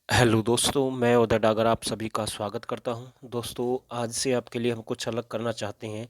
Hello दोस्तों, मैं उदय डागर आप सभी का स्वागत करता हूं। दोस्तों, आज से आपके लिए हम कुछ अलग करना चाहते हैं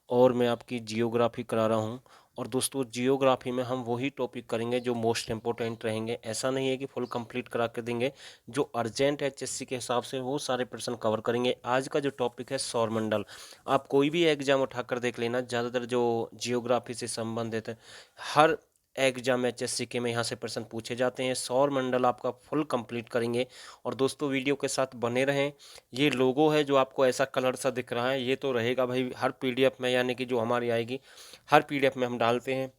और मैं आपकी जियोग्राफी करा रहा हूं। और दोस्तों, जियोग्राफी में हम वही टॉपिक करेंगे जो मोस्ट इम्पोर्टेंट रहेंगे। ऐसा नहीं है कि फुल कंप्लीट करा के देंगे। जो अर्जेंट है एचएससी के हिसाब से वो सारे प्रश्न कवर करेंगे। आज का जो टॉपिक है सौरमंडल। आप कोई भी एग्जाम उठाकर देख लेना, ज़्यादातर जो जियोग्राफी से संबंधित है, हर एग्जाम एचएससी के में यहाँ से प्रश्न पूछे जाते हैं। सौर मंडल आपका फुल कंप्लीट करेंगे। और दोस्तों, वीडियो के साथ बने रहें। ये लोगो है जो आपको ऐसा कलर सा दिख रहा है, ये तो रहेगा भाई हर पीडीएफ में, यानी कि जो हमारी आएगी हर पीडीएफ में हम डालते हैं।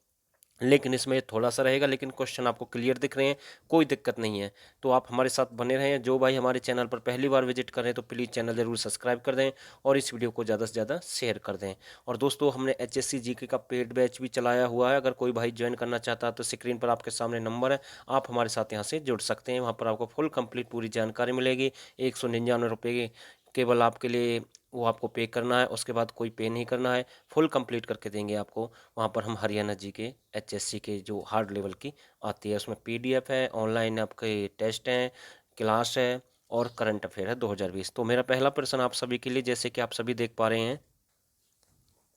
लेकिन इसमें थोड़ा सा रहेगा, लेकिन क्वेश्चन आपको क्लियर दिख रहे हैं, कोई दिक्कत नहीं है। तो आप हमारे साथ बने रहें। जो भाई हमारे चैनल पर पहली बार विजिट कर रहे हैं तो प्लीज़ चैनल जरूर सब्सक्राइब कर दें और इस वीडियो को ज़्यादा से ज़्यादा शेयर कर दें। और दोस्तों, हमने एचएससी जीके का पेड बैच भी चलाया हुआ है। अगर कोई भाई ज्वाइन करना चाहता है तो स्क्रीन पर आपके सामने नंबर है, आप हमारे साथ यहाँ से जुड़ सकते हैं। वहाँ पर आपको फुल कंप्लीट पूरी जानकारी मिलेगी। 199 रुपये केवल आपके लिए वो आपको पे करना है, उसके बाद कोई पे नहीं करना है। फुल कंप्लीट करके देंगे आपको। वहाँ पर हम हरियाणा जी के एचएससी के जो हार्ड लेवल की आती है, उसमें पीडीएफ है, ऑनलाइन आपके टेस्ट हैं, क्लास है और करंट अफेयर है 2020। तो मेरा पहला प्रश्न आप सभी के लिए, जैसे कि आप सभी देख पा रहे हैं,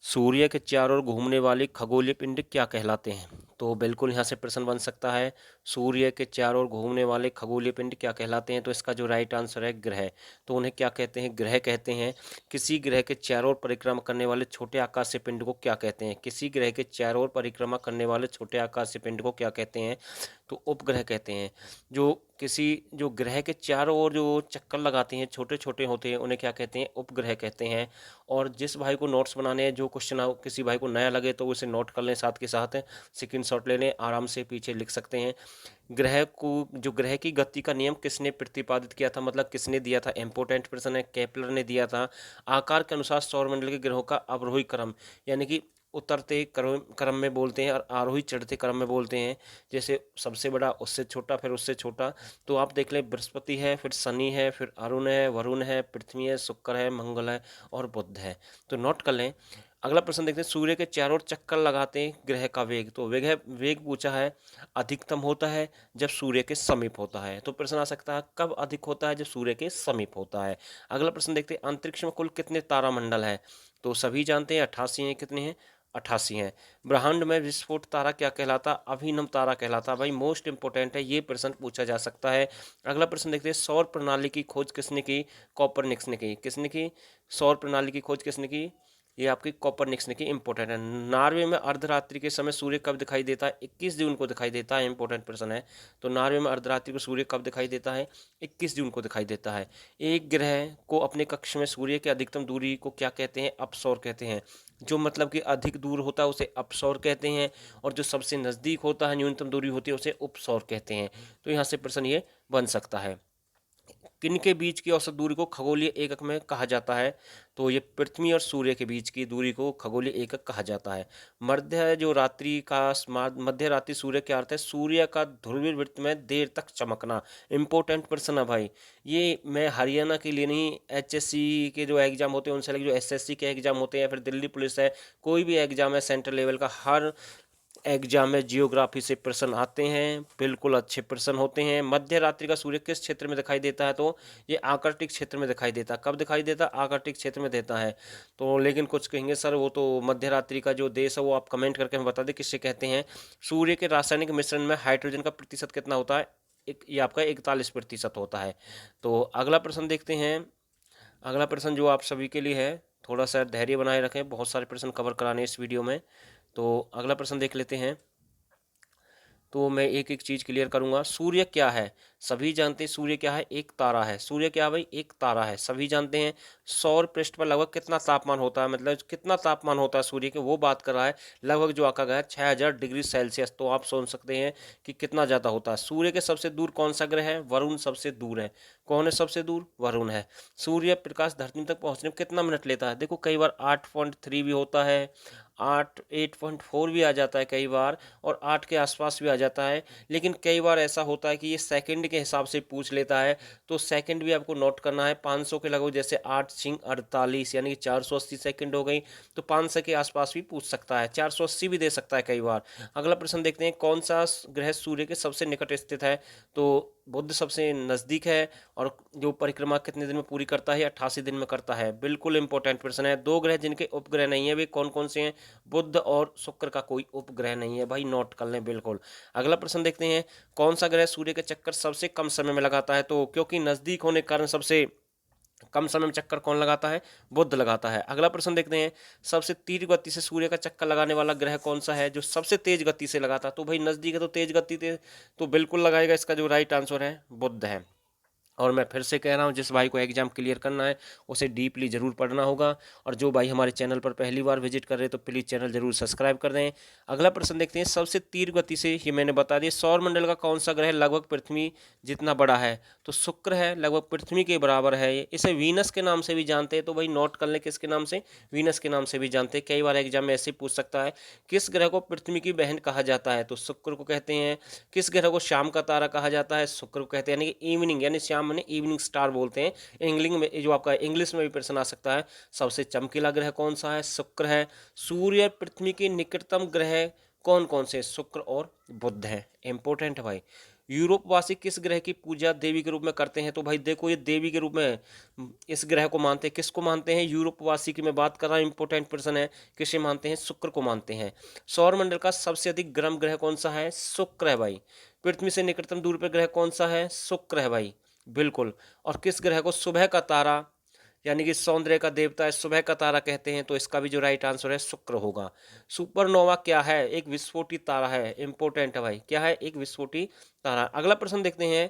सूर्य के चारों ओर घूमने वाले खगोलीय पिंड क्या कहलाते हैं? तो बिल्कुल यहाँ से प्रश्न बन सकता है, सूर्य के चारों ओर घूमने वाले खगोलीय पिंड क्या कहलाते हैं? तो इसका जो राइट आंसर है ग्रह। तो उन्हें क्या कहते हैं? ग्रह कहते हैं। किसी ग्रह के चारों ओर परिक्रमा करने वाले छोटे आकाशीय पिंड को क्या कहते हैं? किसी ग्रह के चारों ओर परिक्रमा करने वाले छोटे आकाशीय पिंड को क्या कहते हैं? तो उपग्रह कहते हैं। जो किसी जो ग्रह के चारों ओर जो चक्कर लगाते हैं, छोटे छोटे होते हैं, उन्हें क्या कहते हैं? उपग्रह कहते हैं। और जिस भाई को नोट्स बनाने हैं, जो क्वेश्चन किसी भाई को नया लगे तो उसे नोट कर लें, साथ के साथ स्क्रीनशॉट ले लें, आराम से पीछे लिख सकते हैं। ग्रह को जो ग्रह की गति का नियम किसने प्रतिपादित किया था, मतलब किसने दिया था? इंपोर्टेंट प्रश्न है, केपलर ने दिया था। आकार के अनुसार सौरमंडल के ग्रहों का अवरोही क्रम, यानी कि उतरते क्रम में बोलते हैं और आरोही चढ़ते क्रम में बोलते हैं। जैसे सबसे बड़ा, उससे छोटा, फिर उससे छोटा। तो आप देख लें, बृहस्पति है, फिर शनि है, फिर अरुण है, वरुण है, पृथ्वी है, शुक्र है, मंगल है और बुध है। तो नोट कर लें। अगला प्रश्न देखते हैं, सूर्य के चारों ओर चक्कर लगाते हैं ग्रह का वेग। तो वेग है, वेग पूछा है, अधिकतम होता है जब सूर्य के समीप होता है। तो प्रश्न आ सकता है, कब अधिक होता है? जब सूर्य के समीप होता है। अगला प्रश्न देखते हैं, अंतरिक्ष में कुल कितने तारामंडल हैं? तो सभी जानते हैं 88 हैं। कितने हैं? 88 हैं। ब्रह्मांड में विस्फोट तारा क्या कहलाता? अभिनव तारा कहलाता। भाई मोस्ट इंपोर्टेंट है, ये प्रश्न पूछा जा सकता है। अगला प्रश्न देखते हैं, सौर प्रणाली की खोज किसने की? कॉपरनिकस ने की। किसने की? सौर प्रणाली की खोज किसने की? ये आपकी कॉपरनिकस ने की। इंपॉर्टेंट है। नॉर्वे में अर्धरात्रि के समय सूर्य कब दिखाई देता है? 21 जून को दिखाई देता है। इंपॉर्टेंट प्रश्न है। तो नॉर्वे में अर्धरात्रि को सूर्य कब दिखाई देता है? 21 जून को दिखाई देता है। एक ग्रह को अपने कक्ष में सूर्य की अधिकतम दूरी को क्या कहते हैं? अपसौर कहते हैं। जो मतलब कि अधिक दूर होता है उसे अपसौर कहते हैं, और जो सबसे नज़दीक होता है, न्यूनतम दूरी होती है, उसे उपसौर कहते हैं। तो यहाँ से प्रश्न ये बन सकता है। किनके बीच की औसत दूरी को खगोलीय एकक में कहा जाता है? तो ये पृथ्वी और सूर्य के बीच की दूरी को खगोलीय एकक कहा जाता है। मध्य जो रात्रि का मध्य रात्रि सूर्य क्या अर्थ है? सूर्य का ध्रुवीय वृत्त में देर तक चमकना। इंपॉर्टेंट प्रश्न है भाई। ये मैं हरियाणा के लिए नहीं, एचएससी के जो एग्जाम होते हैं उनसे लेकर जो एसएससी के एग्जाम होते हैं या फिर दिल्ली पुलिस है, कोई भी एग्जाम है सेंट्रल लेवल का, हर एग्जाम में जियोग्राफी से प्रश्न आते हैं। बिल्कुल अच्छे प्रश्न होते हैं। मध्य रात्रि का सूर्य किस क्षेत्र में दिखाई देता है? तो ये आर्कटिक क्षेत्र में दिखाई देता है। कब दिखाई देता है? आर्कटिक क्षेत्र में देता है। तो लेकिन कुछ कहेंगे सर वो तो मध्य रात्रि का जो देश है वो आप कमेंट करके हमें बता दें किससे कहते हैं। सूर्य के रासायनिक मिश्रण में हाइड्रोजन का प्रतिशत कितना होता है? एक ये आपका 41% होता है। तो अगला प्रश्न देखते हैं। अगला प्रश्न जो आप सभी के लिए है, थोड़ा सा धैर्य बनाए रखें, बहुत सारे प्रश्न कवर कराने इस वीडियो में। तो अगला प्रश्न देख लेते हैं। तो मैं एक एक चीज क्लियर करूंगा। सूर्य क्या है? सभी जानते हैं सूर्य क्या है? एक तारा है। सूर्य क्या है भाई? एक तारा है, सभी जानते हैं। सौर पृष्ठ पर लगभग कितना तापमान होता है, मतलब कितना तापमान होता है सूर्य के, वो बात कर रहा है। लगभग जो आका गया 6000 डिग्री सेल्सियस। तो आप सोच सकते हैं कि कितना ज़्यादा होता है। सूर्य के सबसे दूर कौन सा ग्रह है? वरुण सबसे दूर है। कौन है सबसे दूर? वरुण है। सूर्य प्रकाश धरती तक पहुंचने में कितना मिनट लेता है? देखो कई बार 8.3 भी होता है, 8.4 भी आ जाता है कई बार, और 8 के आसपास भी आ जाता है। लेकिन कई बार ऐसा होता है कि ये सेकंड के हिसाब से पूछ लेता है। तो सेकंड भी आपको नोट करना है। 500 के लगभग, जैसे 8 सिंह 48 यानी कि 480 सेकंड हो गई। तो 500 के आसपास भी पूछ सकता है, 480 भी दे सकता है कई बार। अगला प्रश्न देखते हैं, कौन सा ग्रह सूर्य के सबसे निकट स्थित है? तो बुध सबसे नज़दीक है और जो परिक्रमा कितने दिन में पूरी करता है? 88 दिन में करता है। बिल्कुल इंपॉर्टेंट प्रश्न है। 2 ग्रह जिनके उपग्रह नहीं है वे कौन-कौन से हैं? बुध और शुक्र का कोई उपग्रह नहीं है भाई, नोट कर लें बिल्कुल। अगला प्रश्न देखते हैं, कौन-सा ग्रह सूर्य के चक्कर सबसे कम समय में लगाता है? तो क्योंकि नज़दीक होने के कारण सबसे कम समय में चक्कर कौन लगाता है? बुध लगाता है। अगला प्रश्न देखते हैं, सबसे तीव्र गति से सूर्य का चक्कर लगाने वाला ग्रह कौन सा है जो सबसे तेज गति से लगाता है? तो भाई नज़दीक है तो तेज गति से तो बिल्कुल लगाएगा, इसका जो राइट आंसर है बुध है। और मैं फिर से कह रहा हूँ, जिस भाई को एग्जाम क्लियर करना है उसे डीपली ज़रूर पढ़ना होगा। और जो भाई हमारे चैनल पर पहली बार विजिट कर रहे हैं तो प्लीज़ चैनल ज़रूर सब्सक्राइब कर दें। अगला प्रश्न देखते हैं, सबसे तीव्र गति से, ये मैंने बता दिया, सौर मंडल का कौन सा ग्रह लगभग पृथ्वी जितना बड़ा है? तो शुक्र है, लगभग पृथ्वी के बराबर है ये। इसे वीनस के नाम से भी जानते हैं, तो भाई नोट कर लें किसके नाम से? वीनस के नाम से भी जानते हैं। कई बार एग्जाम में ऐसे पूछ सकता है, किस ग्रह को पृथ्वी की बहन कहा जाता है? तो शुक्र को कहते हैं। किस ग्रह को शाम का तारा कहा जाता है? शुक्र को कहते हैं, यानी कि इवनिंग, यानी शाम यानी इवनिंग स्टार बोलते हैं। इंग्लिश में जो आपका इंग्लिश में भी प्रश्न आ सकता है। सबसे चमकीला ग्रह कौन सा है? शुक्र है। सूर्य पृथ्वी के निकटतम ग्रह कौन कौन से? शुक्र और बुध है। इंपॉर्टेंट है भाई। यूरोपवासी किस ग्रह की पूजा देवी के रूप में करते हैं? तो भाई देखो, ये देवी के रूप में इस ग्रह को मानते हैं। किसको मानते हैं? यूरोपवासी की मैं बात कर रहा हूँ, इंपॉर्टेंट प्रश्न है। किसे मानते हैं? शुक्र को मानते हैं। सौर मंडल का सबसे अधिक गर्म ग्रह कौन सा है? शुक्र है भाई। पृथ्वी से निकटतम दूरी पर ग्रह कौन सा है? शुक्र है भाई, बिल्कुल। और किस ग्रह को सुबह का तारा, यानी कि सौंदर्य का देवता है, सुबह का तारा कहते हैं? तो इसका भी जो राइट आंसर है शुक्र होगा। सुपरनोवा क्या है? एक विस्फोटित तारा है। इंपॉर्टेंट है भाई, क्या है? एक विस्फोटित तारा। अगला प्रश्न देखते हैं,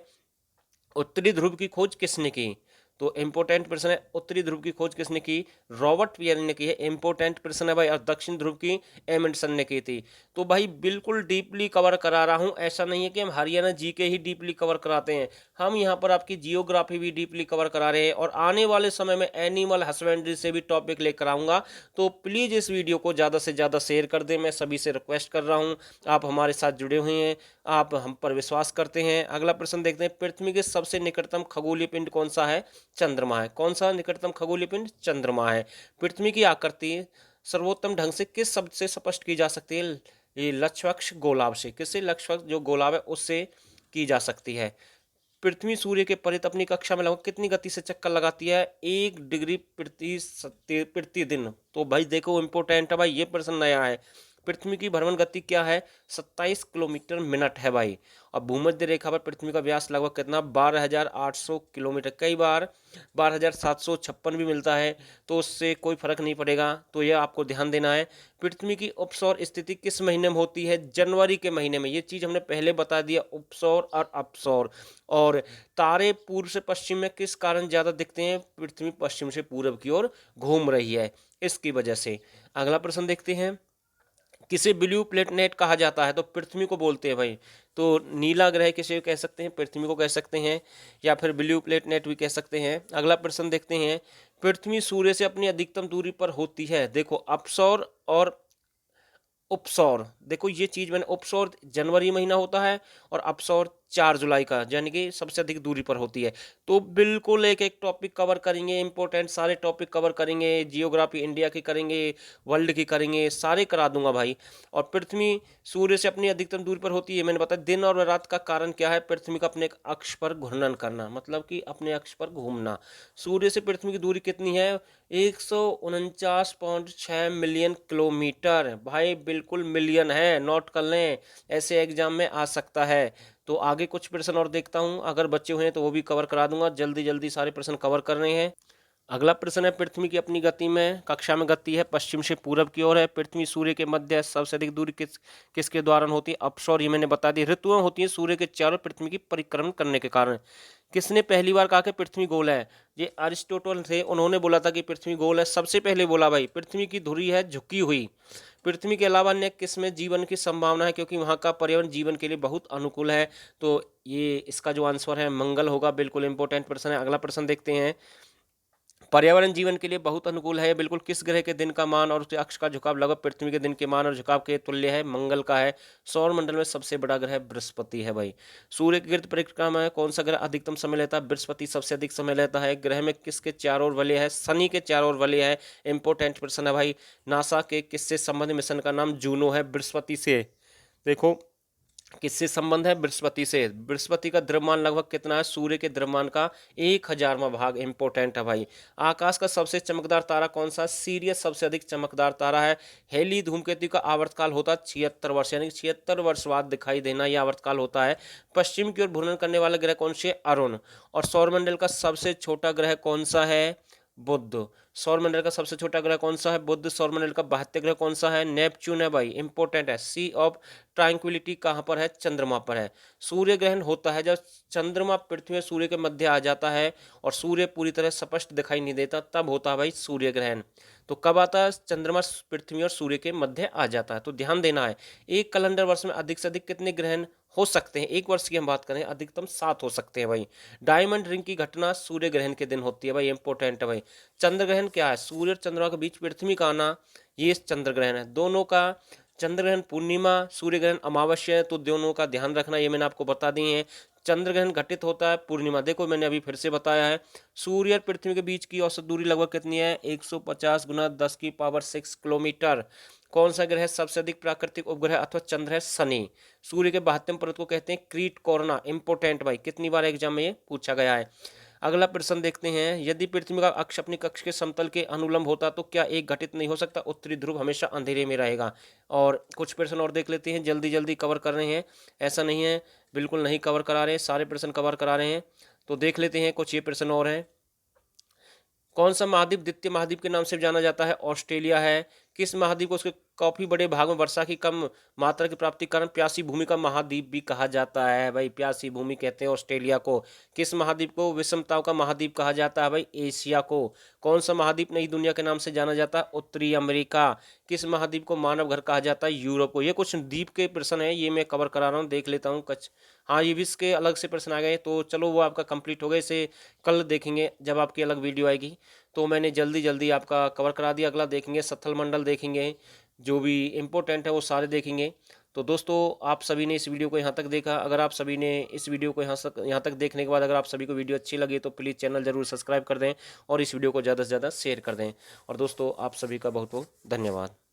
उत्तरी ध्रुव की खोज किसने की? तो इंपॉर्टेंट प्रश्न है, उत्तरी ध्रुव की खोज किसने की? रॉबर्ट पियर ने की है। इंपॉर्टेंट प्रश्न है भाई। और दक्षिण ध्रुव की एमंडसन ने की थी। तो भाई बिल्कुल डीपली कवर करा रहा हूं, ऐसा नहीं है कि हम हरियाणा जीके ही डीपली कवर कराते हैं। हम यहां पर आपकी जियोग्राफी भी डीपली कवर करा रहे हैं और आने वाले समय में एनिमल हस्बेंड्री से भी टॉपिक लेकर आऊंगा। तो प्लीज़ इस वीडियो को ज़्यादा से ज़्यादा शेयर कर दें, मैं सभी से रिक्वेस्ट कर रहा हूँ। आप हमारे साथ जुड़े हुए हैं, आप हम पर विश्वास करते हैं। अगला प्रश्न देखते हैं, पृथ्वी के सबसे निकटतम खगोलीय पिंड कौन सा है? चंद्रमा है। कौन सा निकटतम खगोलीय पिंड? चंद्रमा है। पृथ्वी की आकृति सर्वोत्तम ढंग से किस शब्द से स्पष्ट की जा सकती है? ये लक्ष्यवक्ष गोलाभ से। किससे? लक्ष्यवक्ष जो गोलाभ है उससे की जा सकती है। पृथ्वी सूर्य के परित अपनी कक्षा में लगभग कितनी गति से चक्कर लगाती है? 1 डिग्री प्रति दिन। तो भाई देखो, इंपॉर्टेंट है भाई, ये प्रश्न नया है। पृथ्वी की भ्रमण गति क्या है? 27 किलोमीटर मिनट है भाई। और भूमध्य रेखा पर पृथ्वी का व्यास लगभग कितना? 12,800 किलोमीटर। कई बार 12,756 भी मिलता है, तो उससे कोई फर्क नहीं पड़ेगा, तो यह आपको ध्यान देना है। पृथ्वी की उपसौर स्थिति किस महीने में होती है? जनवरी के महीने में। ये चीज़ हमने पहले बता दिया, उपसौर और अपसौर। और तारे पूर्व से पश्चिम में किस कारण ज़्यादा दिखते हैं? पृथ्वी पश्चिम से पूरब की ओर घूम रही है, इसकी वजह से। अगला प्रश्न देखते हैं, किसे ब्लू प्लेनेट कहा जाता है? तो पृथ्वी को बोलते हैं भाई। तो नीला ग्रह किसे कह सकते हैं? पृथ्वी को कह सकते हैं, या फिर ब्लू प्लेनेट भी कह सकते हैं। अगला प्रश्न देखते हैं, पृथ्वी सूर्य से अपनी अधिकतम दूरी पर होती है। देखो, अपसौर और उपसौर, देखो ये चीज मैंने, उपसौर जनवरी महीना होता है और अपसौर 4 जुलाई का, यानी कि सबसे अधिक दूरी पर होती है। तो बिल्कुल एक एक टॉपिक कवर करेंगे, इंपॉर्टेंट सारे टॉपिक कवर करेंगे, जियोग्राफी इंडिया की करेंगे, वर्ल्ड की करेंगे, सारे करा दूंगा भाई। और पृथ्वी सूर्य से अपनी अधिकतम दूरी पर होती है, मैंने बताया। दिन और रात का कारण क्या है? पृथ्वी का अपने एक अक्ष पर घूर्णन करना, मतलब कि अपने अक्ष पर घूमना। सूर्य से पृथ्वी की दूरी कितनी है? 149.6 मिलियन किलोमीटर। भाई बिल्कुल मिलियन है, नोट कर लें, ऐसे एग्जाम में आ सकता है। तो आगे कुछ प्रश्न और देखता हूं, अगर बच्चे हुए हैं तो वो भी कवर करा दूंगा। जल्दी जल्दी सारे प्रश्न कवर कर रहे हैं। अगला प्रश्न है, पृथ्वी की अपनी गति में कक्षा में गति है पश्चिम से पूरब की ओर है। पृथ्वी सूर्य के मध्य सबसे अधिक दूरी किसके दौरान होती है? अपसौर, ये मैंने बता दी। ऋतुएं होती हैं सूर्य के चारों पृथ्वी की परिक्रमण करने के कारण। किसने पहली बार कहा कि पृथ्वी गोल है? ये अरिस्टोटल थे, उन्होंने बोला था कि पृथ्वी गोल है, सबसे पहले बोला भाई। पृथ्वी की धुरी है झुकी हुई। पृथ्वी के अलावा अन्य किस में जीवन की संभावना है? क्योंकि वहाँ का पर्यावरण जीवन के लिए बहुत अनुकूल है। तो ये इसका जो आंसर है मंगल होगा। बिल्कुल इंपॉर्टेंट प्रश्न है। अगला प्रश्न देखते हैं, पर्यावरण जीवन के लिए बहुत अनुकूल है बिल्कुल, किस ग्रह के दिन का मान और उसके अक्ष का झुकाव लगभग पृथ्वी के दिन के मान और झुकाव के तुल्य है? मंगल का है। सौर मंडल में सबसे बड़ा ग्रह बृहस्पति है भाई। सूर्य के गिर्द परिक्रमा में कौन सा ग्रह अधिकतम समय लेता है? बृहस्पति सबसे अधिक समय लेता है। ग्रह में किसके चारों ओर वलय है? शनि के चारों ओर वलय है। इंपॉर्टेंट प्रश्न है भाई। नासा के किससे संबंधित मिशन का नाम जूनो है? बृहस्पति से। देखो, किससे संबंध है? बृहस्पति से। बृहस्पति का द्रव्यमान लगभग कितना है? सूर्य के द्रव्यमान का 1000वां भाग। इंपॉर्टेंट है भाई। आकाश का सबसे चमकदार तारा कौन सा? सीरियस सबसे अधिक चमकदार तारा है। हेली धूमकेतु का आवर्तकाल होता है 76 वर्ष, यानी 76 वर्ष बाद दिखाई देना यह आवर्तकाल होता है। पश्चिम की ओर घूर्णन करने वाला ग्रह कौन से? अरुण। और सौरमंडल का सबसे छोटा ग्रह कौन सा है? बुध। सौरमंडल का सबसे छोटा ग्रह कौन सा है? बुध। सौरमंडल का बाह्य ग्रह कौन सा है? नेपच्यून है भाई। इंपॉर्टेंट है। सी ऑफ ट्रांक्विलिटी कहाँ पर है? चंद्रमा पर है। सूर्य ग्रहण होता है जब चंद्रमा पृथ्वी और सूर्य के मध्य आ जाता है और सूर्य पूरी तरह स्पष्ट दिखाई नहीं देता, तब होता है भाई सूर्य ग्रहण। तो कब आता है? चंद्रमा पृथ्वी और सूर्य के मध्य आ जाता है। तो ध्यान देना है। एक कैलेंडर वर्ष में अधिक से अधिक कितने ग्रहण हो सकते हैं? एक वर्ष की हम बात करें, अधिकतम 7 हो सकते हैं भाई। डायमंड रिंग की घटना सूर्य ग्रहण के दिन होती है भाई। इंपॉर्टेंट है भाई। चंद्र ग्रहण क्या है? सूर्य और चंद्रमा के बीच पृथ्वी का आना, ये चंद्र ग्रहण है। दोनों का चंद्र ग्रहण पूर्णिमा, सूर्य ग्रहण अमावस्या है, तो दोनों का ध्यान रखना, ये मैंने आपको बता दिए हैं। चंद्र ग्रहण घटित होता है पूर्णिमा, देखो मैंने अभी फिर से बताया है। सूर्य और पृथ्वी के बीच की औसत दूरी लगभग कितनी है? 150 गुना 10 की पावर 6 किलोमीटर। कौन सा ग्रह सबसे अधिक प्राकृतिक उपग्रह अथवा चंद्र है? शनि। सूर्य के बाह्यतम परत को कहते हैं क्रीट कोरोना। इंपोर्टेंट भाई, कितनी बार एग्जाम में ये पूछा गया है। अगला प्रश्न देखते हैं। यदि पृथ्वी का अक्ष अपनी कक्ष के समतल के अनुलंब होता तो क्या एक घटित नहीं हो सकता? उत्तरी ध्रुव हमेशा अंधेरे में रहेगा। और कुछ प्रश्न और देख लेते हैं, जल्दी जल्दी कवर कर रहे हैं, ऐसा नहीं है बिल्कुल नहीं कवर करा रहे हैं, सारे प्रश्न कवर करा रहे हैं। तो देख लेते हैं, कुछ ये प्रश्न और हैं। कौन सा महाद्वीप द्वितीय महाद्वीप के नाम से जाना जाता है? ऑस्ट्रेलिया है। किस महाद्वीप को उसके काफी बड़े भाग में वर्षा की कम मात्रा की प्राप्ति के कारण प्यासी भूमि का महाद्वीप भी कहा जाता है भाई? प्यासी भूमि कहते हैं ऑस्ट्रेलिया को। किस महाद्वीप को विषमताओं का महाद्वीप कहा जाता है भाई? एशिया को। कौन सा महाद्वीप नई दुनिया के नाम से जाना जाता है? उत्तरी अमेरिका। किस महाद्वीप को मानव घर कहा जाता है? यूरोप को। ये कुछ द्वीप के प्रश्न है, ये मैं कवर करा रहा हूँ, देख लेता हूँ कुछ। हाँ, ये विश्व के अलग से प्रश्न आ गए, तो चलो वो आपका कंप्लीट हो गया, इसे कल देखेंगे जब आपकी अलग वीडियो आएगी। तो मैंने जल्दी जल्दी आपका कवर करा दिया। अगला देखेंगे स्थल मंडल, देखेंगे जो भी इम्पोर्टेंट है वो सारे देखेंगे। तो दोस्तों, आप सभी ने इस वीडियो को यहाँ तक देखा। अगर आप सभी ने इस वीडियो को यहाँ तक देखने के बाद अगर आप सभी को वीडियो अच्छी लगी तो प्लीज़ चैनल जरूर सब्सक्राइब कर दें और इस वीडियो को ज़्यादा से ज़्यादा शेयर कर दें। और दोस्तों, आप सभी का बहुत बहुत धन्यवाद।